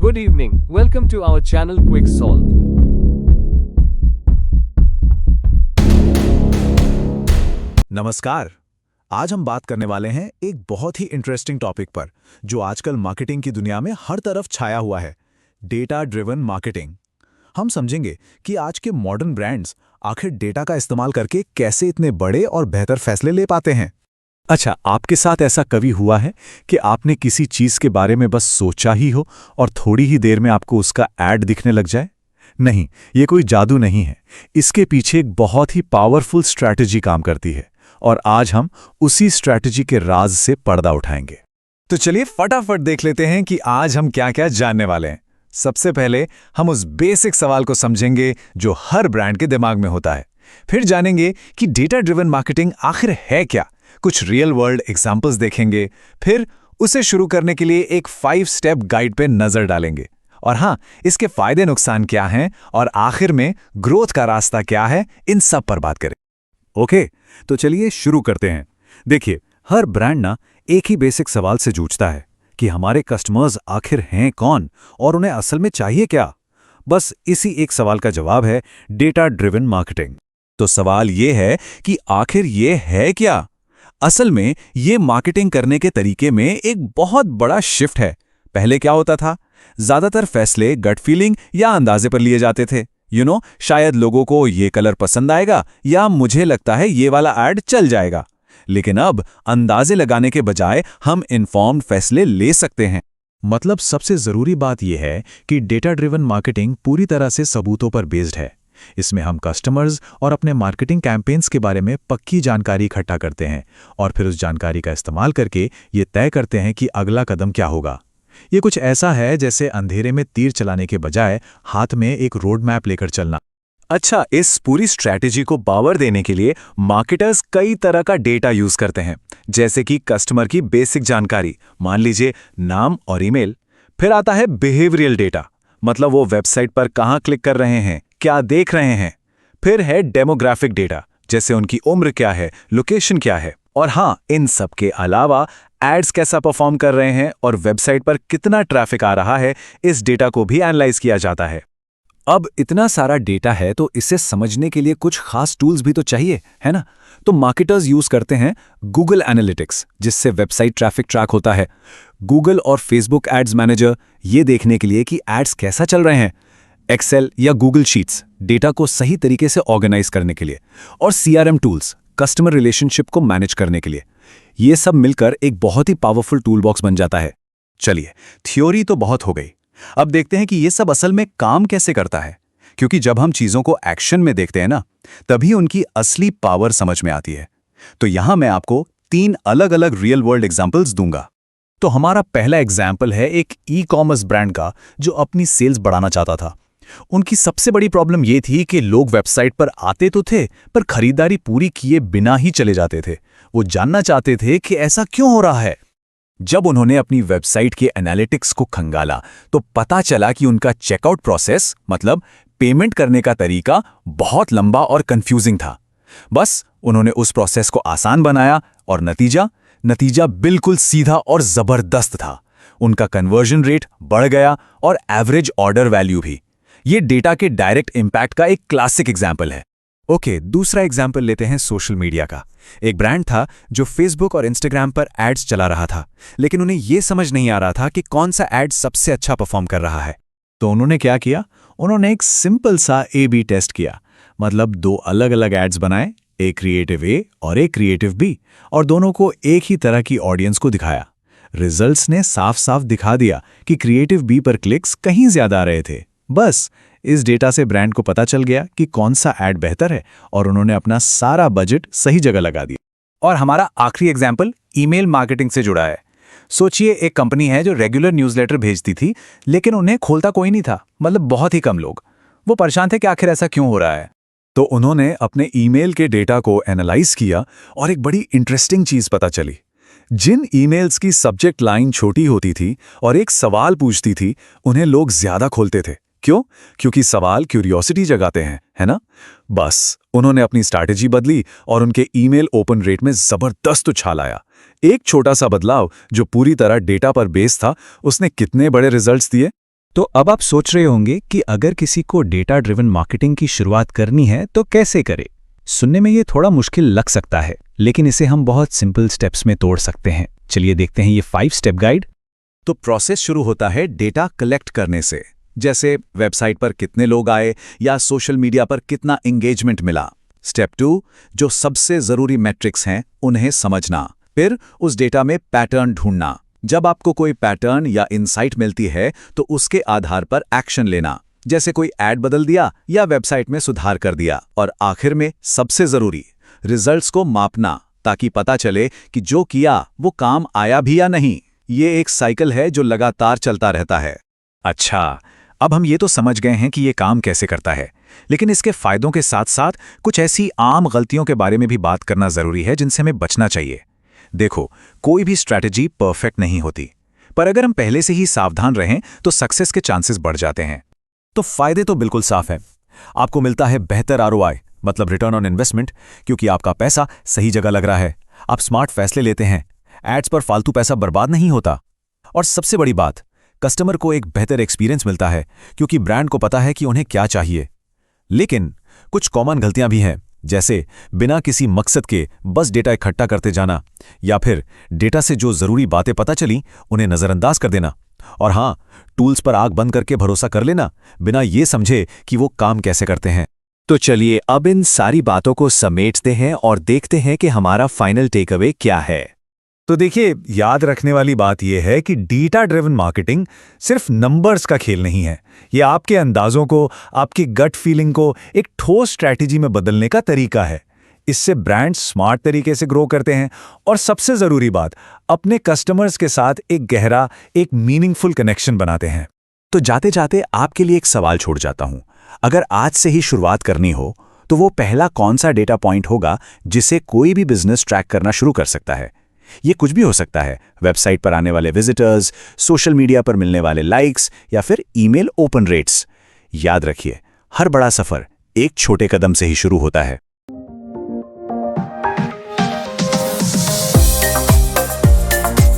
Good evening. Welcome to our channel Quick Solve. नमस्कार। आज हम बात करने वाले हैं एक बहुत ही इंटरेस्टिंग टॉपिक पर जो आजकल मार्केटिंग की दुनिया में हर तरफ छाया हुआ है, डेटा ड्रिवन मार्केटिंग। हम समझेंगे कि आज के मॉडर्न ब्रांड्स आखिर डेटा का इस्तेमाल करके कैसे इतने बड़े और बेहतर फैसले ले पाते हैं। अच्छा, आपके साथ ऐसा कभी हुआ है कि आपने किसी चीज के बारे में बस सोचा ही हो और थोड़ी ही देर में आपको उसका ऐड दिखने लग जाए? नहीं, ये कोई जादू नहीं है। इसके पीछे एक बहुत ही पावरफुल स्ट्रैटेजी काम करती है और आज हम उसी स्ट्रैटेजी के राज से पर्दा उठाएंगे। तो चलिए फटाफट देख लेते हैं कि आज हम क्या-क्या जानने वाले हैं। सबसे पहले हम उस बेसिक सवाल को समझेंगे जो हर ब्रांड के दिमाग में होता है। फिर जानेंगे कि डेटा ड्रिवन मार्केटिंग आखिर है क्या, कुछ रियल वर्ल्ड एग्जांपल्स देखेंगे, फिर उसे शुरू करने के लिए एक 5 स्टेप गाइड पे नजर डालेंगे। और हाँ, इसके फायदे नुकसान क्या हैं और आखिर में ग्रोथ का रास्ता क्या है, इन सब पर बात करें। ओके, तो चलिए शुरू करते हैं। देखिए, हर ब्रांड ना एक ही बेसिक सवाल से जूझता है कि हमारे कस्टमर्स आखिर हैं कौन और उन्हें असल में चाहिए क्या। बस इसी एक सवाल का जवाब है डेटा ड्रिवन मार्केटिंग। तो सवाल ये है कि आखिर ये है क्या? असल में ये मार्केटिंग करने के तरीके में एक बहुत बड़ा शिफ्ट है। पहले क्या होता था? ज्यादातर फैसले गट फीलिंग या अंदाजे पर लिए जाते थे। शायद लोगों को ये कलर पसंद आएगा या मुझे लगता है ये वाला ऐड चल जाएगा। लेकिन अब अंदाजे लगाने के बजाय हम इन्फॉर्म्ड फैसले ले सकते हैं। मतलब सबसे जरूरी बात यह है कि डेटा ड्रिवन मार्केटिंग पूरी तरह से सबूतों पर बेस्ड है। इसमें हम कस्टमर्स और अपने मार्केटिंग कैंपेन्स के बारे में पक्की जानकारी इकट्ठा करते हैं और फिर उस जानकारी का इस्तेमाल करके ये तय करते हैं कि अगला कदम क्या होगा। ये कुछ ऐसा है जैसे अंधेरे में तीर चलाने के बजाय हाथ में एक रोड मैप लेकर चलना। अच्छा, इस पूरी स्ट्रैटेजी को पावर देने के लिए मार्केटर्स कई तरह का डेटा यूज करते हैं, जैसे कि कस्टमर की बेसिक जानकारी, मान लीजिए नाम और ईमेल। फिर आता है बिहेवियरल डेटा, मतलब वो वेबसाइट पर कहाँ क्लिक कर रहे हैं, क्या देख रहे हैं। फिर है डेमोग्राफिक डेटा, जैसे उनकी उम्र क्या है, लोकेशन क्या है। और हाँ, इन सब के अलावा एड्स कैसा परफॉर्म कर रहे हैं और वेबसाइट पर कितना ट्रैफिक आ रहा है, इस डेटा को भी एनालाइज किया जाता है। अब इतना सारा डेटा है तो इसे समझने के लिए कुछ खास टूल्स भी तो चाहिए, है ना? तो मार्केटर्स यूज करते हैं गूगल एनालिटिक्स, जिससे वेबसाइट ट्रैफिक ट्रैक होता है। गूगल और फेसबुक एड्स मैनेजर, ये देखने के लिए कि एड्स कैसा चल रहे हैं। एक्सेल या गूगल शीट्स, डेटा को सही तरीके से ऑर्गेनाइज करने के लिए। और सीआरएम टूल्स, कस्टमर रिलेशनशिप को मैनेज करने के लिए। ये सब मिलकर एक बहुत ही पावरफुल टूल बॉक्स बन जाता है। चलिए, थ्योरी तो बहुत हो गई, अब देखते हैं कि ये सब असल में काम कैसे करता है। क्योंकि जब हम चीजों को एक्शन में देखते हैं ना, तभी उनकी असली पावर समझ में आती है। तो यहां मैं आपको 3 अलग-अलग रियल वर्ल्ड एग्जांपल्स दूंगा। तो हमारा पहला एग्जाम्पल है एक ई-कॉमर्स ब्रांड का जो अपनी सेल्स बढ़ाना चाहता था। उनकी सबसे बड़ी प्रॉब्लम ये थी कि लोग वेबसाइट पर आते तो थे, पर खरीदारी पूरी किए बिना ही चले जाते थे। वो जानना चाहते थे कि ऐसा क्यों हो रहा है। जब उन्होंने अपनी वेबसाइट के एनालिटिक्स को खंगाला तो पता चला कि उनका चेकआउट प्रोसेस, मतलब पेमेंट करने का तरीका, बहुत लंबा और कंफ्यूजिंग था। बस उन्होंने उस प्रोसेस को आसान बनाया और नतीजा बिल्कुल सीधा और जबरदस्त था। उनका कन्वर्जन रेट बढ़ गया और एवरेज ऑर्डर वैल्यू भी। ये डेटा के डायरेक्ट इंपैक्ट का एक क्लासिक एग्जाम्पल है। ओके, दूसरा एग्जाम्पल लेते हैं सोशल मीडिया का। एक ब्रांड था जो फेसबुक और इंस्टाग्राम पर एड्स चला रहा था, लेकिन उन्हें यह समझ नहीं आ रहा था कि कौन सा एड सबसे अच्छा परफॉर्म कर रहा है। तो उन्होंने क्या किया? उन्होंने एक सिंपल सा A/B टेस्ट किया, मतलब 2 अलग-अलग एड्स बनाए, एक क्रिएटिव A और एक क्रिएटिव B, और दोनों को एक ही तरह की ऑडियंस को दिखाया। रिजल्ट्स ने साफ साफ दिखा दिया कि क्रिएटिव B पर क्लिक्स कहीं ज्यादा आ रहे थे। बस इस डेटा से ब्रांड को पता चल गया कि कौन सा ऐड बेहतर है और उन्होंने अपना सारा बजट सही जगह लगा दिया। और हमारा आखिरी एग्जाम्पल ईमेल मार्केटिंग से जुड़ा है। सोचिए, एक कंपनी है जो रेगुलर न्यूज़लेटर भेजती थी, लेकिन उन्हें खोलता कोई नहीं था, मतलब बहुत ही कम लोग। वो परेशान थे कि आखिर ऐसा क्यों हो रहा है। तो उन्होंने अपने ईमेल के डेटा को एनालाइज किया और एक बड़ी इंटरेस्टिंग चीज पता चली। जिन ईमेल्स की सब्जेक्ट लाइन छोटी होती थी और एक सवाल पूछती थी, उन्हें लोग ज्यादा खोलते थे। क्यों? क्योंकि सवाल क्यूरियोसिटी जगाते हैं, है ना? बस उन्होंने अपनी स्ट्रैटेजी बदली और उनके ईमेल ओपन रेट में जबरदस्त उछाल आया। एक छोटा सा बदलाव जो पूरी तरह डेटा पर बेस था, उसने कितने बड़े रिजल्ट्स दिए। तो अब आप सोच रहे होंगे कि अगर किसी को डेटा ड्रिवन मार्केटिंग की शुरुआत करनी है तो कैसे करे। सुनने में ये थोड़ा मुश्किल लग सकता है, लेकिन इसे हम बहुत सिंपल स्टेप्स में तोड़ सकते हैं। चलिए देखते हैं ये 5 स्टेप गाइड। तो प्रोसेस शुरू होता है डेटा कलेक्ट करने से, जैसे वेबसाइट पर कितने लोग आए या सोशल मीडिया पर कितना एंगेजमेंट मिला। स्टेप 2, जो सबसे जरूरी मैट्रिक्स हैं उन्हें समझना। फिर उस डेटा में पैटर्न ढूंढना। जब आपको कोई पैटर्न या इनसाइट मिलती है तो उसके आधार पर एक्शन लेना, जैसे कोई ऐड बदल दिया या वेबसाइट में सुधार कर दिया। और आखिर में सबसे जरूरी, रिजल्ट्स को मापना, ताकि पता चले कि जो किया वो काम आया भी या नहीं। ये एक साइकिल है जो लगातार चलता रहता है। अच्छा, अब हम ये तो समझ गए हैं कि ये काम कैसे करता है, लेकिन इसके फायदों के साथ साथ कुछ ऐसी आम गलतियों के बारे में भी बात करना जरूरी है जिनसे हमें बचना चाहिए। देखो, कोई भी स्ट्रैटेजी परफेक्ट नहीं होती, पर अगर हम पहले से ही सावधान रहें तो सक्सेस के चांसेस बढ़ जाते हैं। तो फायदे तो बिल्कुल साफ है। आपको मिलता है बेहतर आरओआई, मतलब रिटर्न ऑन इन्वेस्टमेंट, क्योंकि आपका पैसा सही जगह लग रहा है। आप स्मार्ट फैसले लेते हैं, एड्स पर फालतू पैसा बर्बाद नहीं होता। और सबसे बड़ी बात, कस्टमर को एक बेहतर एक्सपीरियंस मिलता है, क्योंकि ब्रांड को पता है कि उन्हें क्या चाहिए। लेकिन कुछ कॉमन गलतियां भी हैं, जैसे बिना किसी मकसद के बस डेटा इकट्ठा करते जाना, या फिर डेटा से जो जरूरी बातें पता चली उन्हें नजरअंदाज कर देना। और हाँ, टूल्स पर आंख बंद करके भरोसा कर लेना, बिना ये समझे कि वो काम कैसे करते हैं। तो चलिए अब इन सारी बातों को समेटते हैं और देखते हैं कि हमारा फाइनल टेक अवे क्या है। तो देखिए, याद रखने वाली बात यह है कि डेटा ड्रिवन मार्केटिंग सिर्फ नंबर्स का खेल नहीं है। ये आपके अंदाजों को, आपकी गट फीलिंग को एक ठोस स्ट्रैटेजी में बदलने का तरीका है। इससे ब्रांड्स स्मार्ट तरीके से ग्रो करते हैं और सबसे जरूरी बात, अपने कस्टमर्स के साथ एक गहरा, एक मीनिंगफुल कनेक्शन बनाते हैं। तो जाते जाते आपके लिए एक सवाल छोड़ जाता हूं। अगर आज से ही शुरुआत करनी हो तो वो पहला कौन सा डेटा पॉइंट होगा जिसे कोई भी बिजनेस ट्रैक करना शुरू कर सकता है? ये कुछ भी हो सकता है, वेबसाइट पर आने वाले विजिटर्स, सोशल मीडिया पर मिलने वाले लाइक्स या फिर ईमेल ओपन रेट्स। याद रखिए, हर बड़ा सफर एक छोटे कदम से ही शुरू होता है।